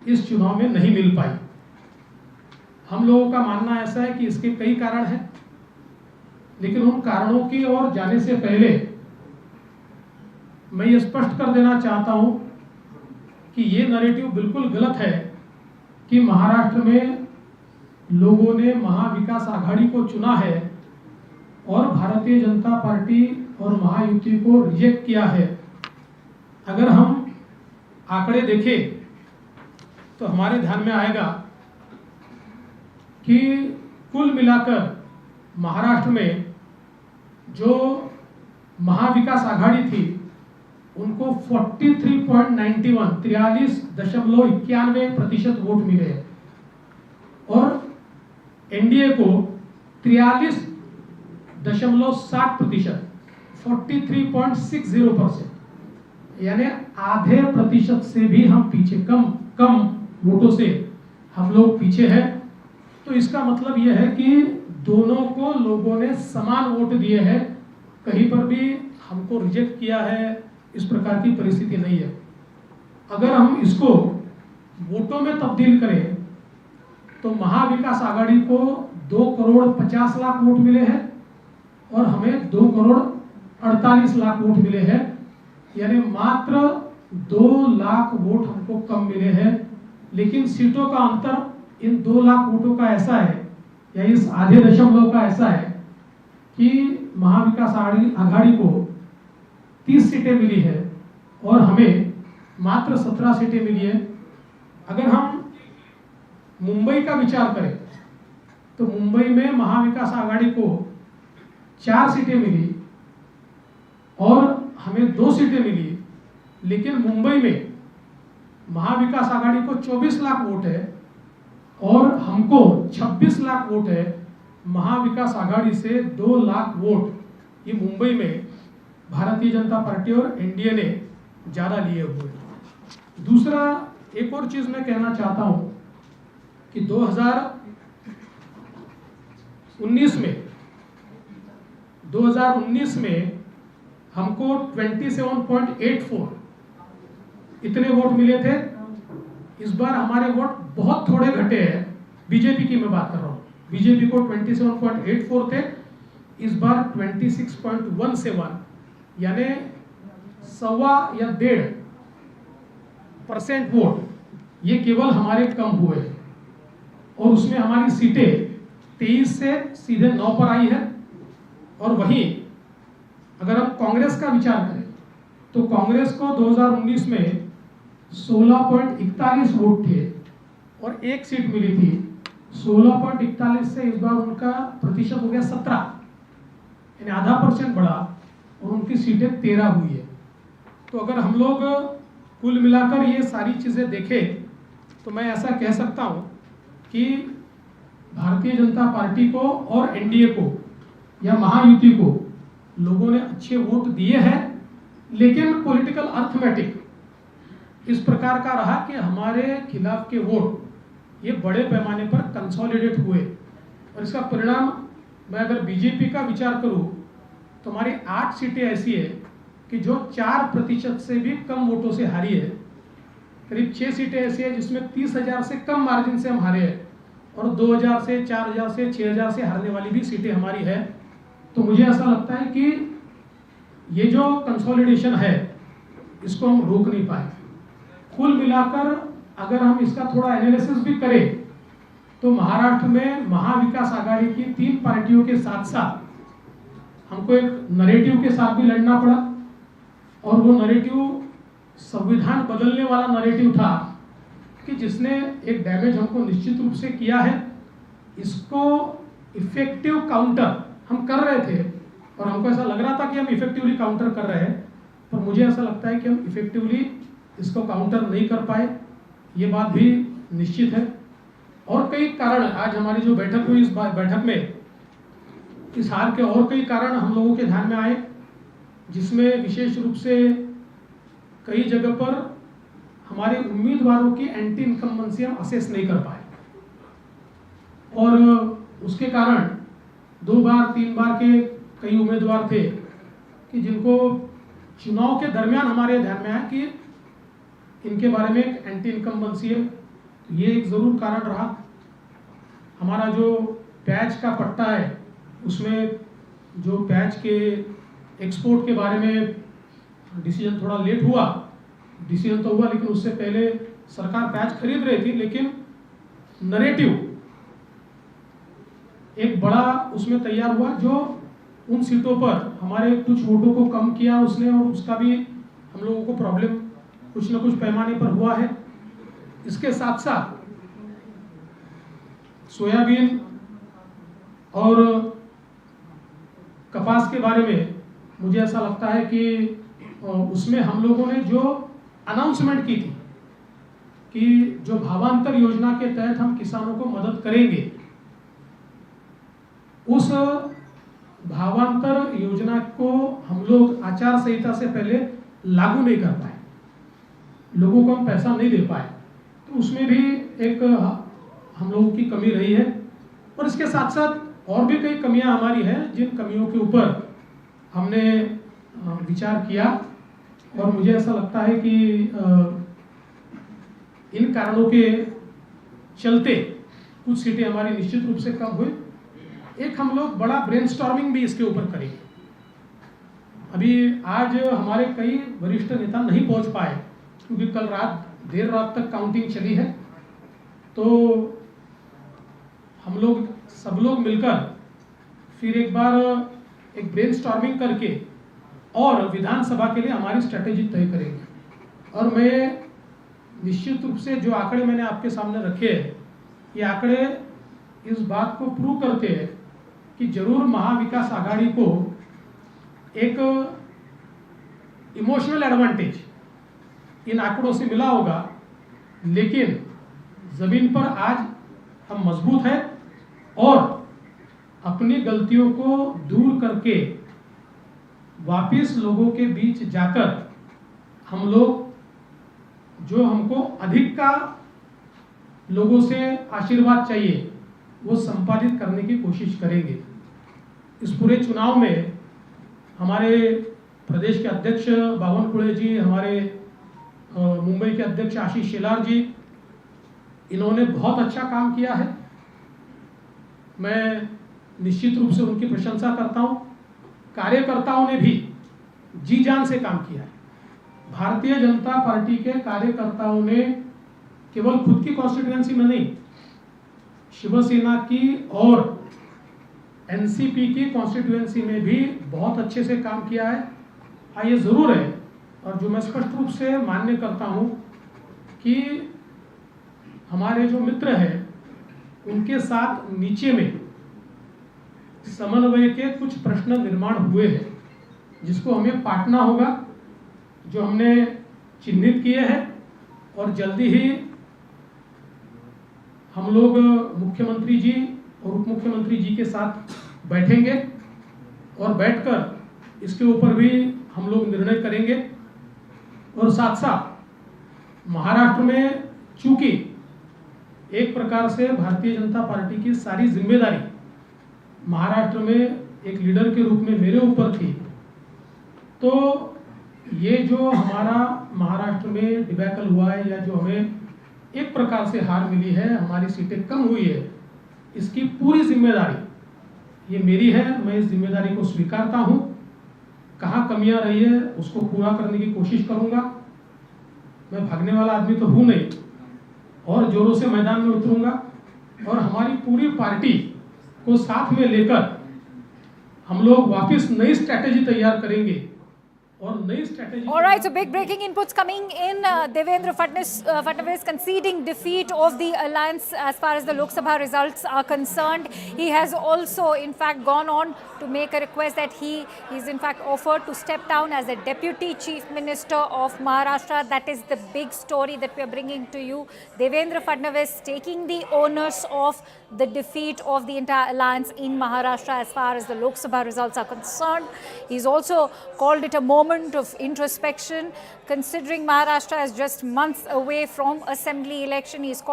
इस चुनाव में नहीं मिल पाई। हम लोगों का मानना ऐसा है कि इसके कई कारण हैं, लेकिन उन कारणों की ओर जाने से पहले मैं ये स्पष्ट कर देना चाहता हूं कि ये नैरेटिव बिल्कुल गलत है कि महाराष्ट्र में लोगों ने महाविकास आघाड़ी को चुना है और भारतीय जनता पार्टी और महायुति को रिजेक्ट किया है। अगर हम आंकड़े देखें तो हमारे ध्यान में आएगा कि कुल मिलाकर महाराष्ट्र में जो महाविकास आघाड़ी थी उनको 43.91 वोट मिले हैं और एनडीए को 43.60% 43.60%, यानी आधे प्रतिशत से भी हम पीछे, कम वोटों से हम लोग पीछे हैं। तो इसका मतलब यह है कि दोनों को लोगों ने समान वोट दिए हैं, कहीं पर भी हमको रिजेक्ट किया है, इस प्रकार की परिस्थिति नहीं है। अगर हम इसको वोटों में तब्दील करें तो महाविकास आघाड़ी को 2,50,00,000 वोट मिले हैं और हमें 2,48,00,000 वोट मिले हैं, यानी मात्र 2 लाख वोट हमको कम मिले हैं। लेकिन सीटों का अंतर इन 2 लाख वोटों का ऐसा है, या इस आधे दशमलव का ऐसा है कि महाविकास आघाड़ी को 30 सीटें मिली है और हमें मात्र 17 सीटें मिली है। अगर हम मुंबई का विचार करें तो मुंबई में महाविकास आघाड़ी को 4 सीटें मिली और हमें 2 सीटें मिली, लेकिन मुंबई में महाविकास आघाड़ी को 24 लाख वोट है और हमको 26 लाख वोट है। महाविकास आघाड़ी से 2 लाख वोट ये मुंबई में भारतीय जनता पार्टी और एनडीए ने ज्यादा लिए हुए। दूसरा, एक और चीज मैं कहना चाहता हूं कि 2019 में हमको 27.84 इतने वोट मिले थे। इस बार हमारे वोट बहुत थोड़े घटे हैं, बीजेपी की मैं बात कर रहा हूं। बीजेपी को 27.84 थे, इस बार 26.17, यानी 1.25 या 1.5% वोट ये केवल हमारे कम हुए हैं और उसमें हमारी सीटें 23 से सीधे 9 पर आई है। और वहीं अगर हम कांग्रेस का विचार करें तो कांग्रेस को 2019 में 16.41 वोट थे और 1 सीट मिली थी। 16.41 से इस बार उनका प्रतिशत हो गया 17, यानी आधा % बढ़ा और उनकी सीटें 13 हुई है। तो अगर हम लोग कुल मिलाकर ये सारी चीज़ें देखें तो मैं ऐसा कह सकता हूं कि भारतीय जनता पार्टी को और एनडीए को या महायुति को लोगों ने अच्छे वोट दिए हैं, लेकिन पॉलिटिकल अर्थमेटिक इस प्रकार का रहा कि हमारे खिलाफ के वोट ये बड़े पैमाने पर कंसोलिडेट हुए और इसका परिणाम मैं अगर बीजेपी का विचार करूं तो हमारी 8 सीटें ऐसी है कि जो 4% से भी कम वोटों से हारी है। करीब 6 सीटें ऐसी है जिसमें 30,000 से कम मार्जिन से हम हारे हैं और 2,000 से 4,000 से 6,000 से हारने वाली भी सीटें हमारी है। तो मुझे ऐसा लगता है कि ये जो कंसोलिडेशन है इसको हम रोक नहीं पाए। कुल मिलाकर अगर हम इसका थोड़ा एनालिसिस भी करें तो महाराष्ट्र में महाविकास आघाड़ी की 3 पार्टियों के साथ साथ हमको एक नैरेटिव के साथ भी लड़ना पड़ा और वो नैरेटिव संविधान बदलने वाला नैरेटिव था कि जिसने एक डैमेज हमको निश्चित रूप से किया है। इसको इफेक्टिव काउंटर हम कर रहे थे और हमको ऐसा लग रहा था कि हम इफेक्टिवली काउंटर कर रहे हैं, पर मुझे ऐसा लगता है कि हम इफेक्टिवली इसको काउंटर नहीं कर पाए, ये बात भी निश्चित है। और कई कारण, आज हमारी जो बैठक हुई इस बैठक में इस हार के और कई कारण हम लोगों के ध्यान में आए, जिसमें विशेष रूप से कई जगह पर हमारे उम्मीदवारों की एंटी इनकम्बेंसी हम असेस नहीं कर पाए और उसके कारण 2 बार 3 बार के कई उम्मीदवार थे कि जिनको चुनाव के दरमियान हमारे ध्यान में आया कि इनके बारे में एक एंटी इनकम्बेंसी है ये एक ज़रूर कारण रहा। हमारा जो प्याज का पट्टा है उसमें जो प्याज के एक्सपोर्ट के बारे में डिसीजन थोड़ा लेट हुआ, डिसीजन तो हुआ लेकिन उससे पहले सरकार प्याज खरीद रही थी, लेकिन नरेटिव एक बड़ा उसमें तैयार हुआ जो उन सीटों पर हमारे कुछ वोटों को कम किया उसने, और उसका भी हम लोगों को प्रॉब्लम कुछ न कुछ पैमाने पर हुआ है। इसके साथ साथ सोयाबीन और कपास के बारे में मुझे ऐसा लगता है कि उसमें हम लोगों ने जो अनाउंसमेंट की थी कि जो भावांतर योजना के तहत हम किसानों को मदद करेंगे, उस भावांतर योजना को हम लोग आचार संहिता से पहले लागू नहीं कर पाए, लोगों को हम पैसा नहीं दे पाए, तो उसमें भी एक हम लोगों की कमी रही है। और इसके साथ साथ और भी कई कमियां हमारी हैं जिन कमियों के ऊपर हमने विचार किया, और मुझे ऐसा लगता है कि इन कारणों के चलते कुछ सीटें हमारी निश्चित रूप से कम हुई। एक हम लोग बड़ा ब्रेनस्टॉर्मिंग भी इसके ऊपर करेंगे। अभी आज हमारे कई वरिष्ठ नेता नहीं पहुंच पाए क्योंकि कल रात देर रात तक काउंटिंग चली है, तो हम लोग सब लोग मिलकर फिर एक बार एक ब्रेनस्टॉर्मिंग करके और विधानसभा के लिए हमारी स्ट्रेटेजी तय करेंगे। और मैं निश्चित रूप से जो आंकड़े मैंने आपके सामने रखे हैं, ये आंकड़े इस बात को प्रूव करते हैं कि जरूर महाविकास आघाड़ी को एक इमोशनल एडवांटेज इन आंकड़ों से मिला होगा, लेकिन जमीन पर आज हम मजबूत हैं और अपनी गलतियों को दूर करके वापिस लोगों के बीच जाकर हम लोग जो हमको अधिक का लोगों से आशीर्वाद चाहिए वो संपादित करने की कोशिश करेंगे। इस पूरे चुनाव में हमारे प्रदेश के अध्यक्ष बावनकुळे जी, हमारे मुंबई के अध्यक्ष आशीष शेलार जी, इन्होंने बहुत अच्छा काम किया है। मैं निश्चित रूप से उनकी प्रशंसा करता हूं। कार्यकर्ताओं ने भी जी जान से काम किया है। भारतीय जनता पार्टी के कार्यकर्ताओं ने केवल खुद की कॉन्स्टिट्यूएंसी में नहीं, शिवसेना की और एनसीपी की कॉन्स्टिट्यूएंसी में भी बहुत अच्छे से काम किया है। हाँ, ये जरूर है, और जो मैं स्पष्ट रूप से मान्य करता हूं कि हमारे जो मित्र हैं उनके साथ नीचे में समन्वय के कुछ प्रश्न निर्माण हुए हैं जिसको हमें पाटना होगा, जो हमने चिन्हित किए हैं, और जल्दी ही हम लोग मुख्यमंत्री जी और उप मुख्यमंत्री जी के साथ बैठेंगे और बैठकर इसके ऊपर भी हम लोग निर्णय करेंगे। और साथ साथ महाराष्ट्र में चूंकि एक प्रकार से भारतीय जनता पार्टी की सारी जिम्मेदारी महाराष्ट्र में एक लीडर के रूप में मेरे ऊपर थी, तो ये जो हमारा महाराष्ट्र में डिबैकल हुआ है या जो हमें एक प्रकार से हार मिली है, हमारी सीटें कम हुई है, इसकी पूरी जिम्मेदारी ये मेरी है। मैं इस जिम्मेदारी को स्वीकारता हूं। कहाँ कमियां रही है उसको पूरा करने की कोशिश करूंगा। मैं भागने वाला आदमी तो हूं नहीं, और जोरों से मैदान में उतरूंगा और हमारी पूरी पार्टी को साथ में लेकर हम लोग वापस नई स्ट्रैटेजी तैयार करेंगे। All right, so big breaking inputs coming in. Devendra Fadnavis conceding defeat of the alliance as far as the Lok Sabha results are concerned. He has also, in fact, gone on to make a request that he is, in fact, offered to step down as a Deputy Chief Minister of Maharashtra. That is the big story that we are bringing to you. Devendra Fadnavis taking the onus of the defeat of the entire alliance in Maharashtra as far as the Lok Sabha results are concerned. He's also called it a moment of introspection, considering Maharashtra is just months away from assembly election. He's called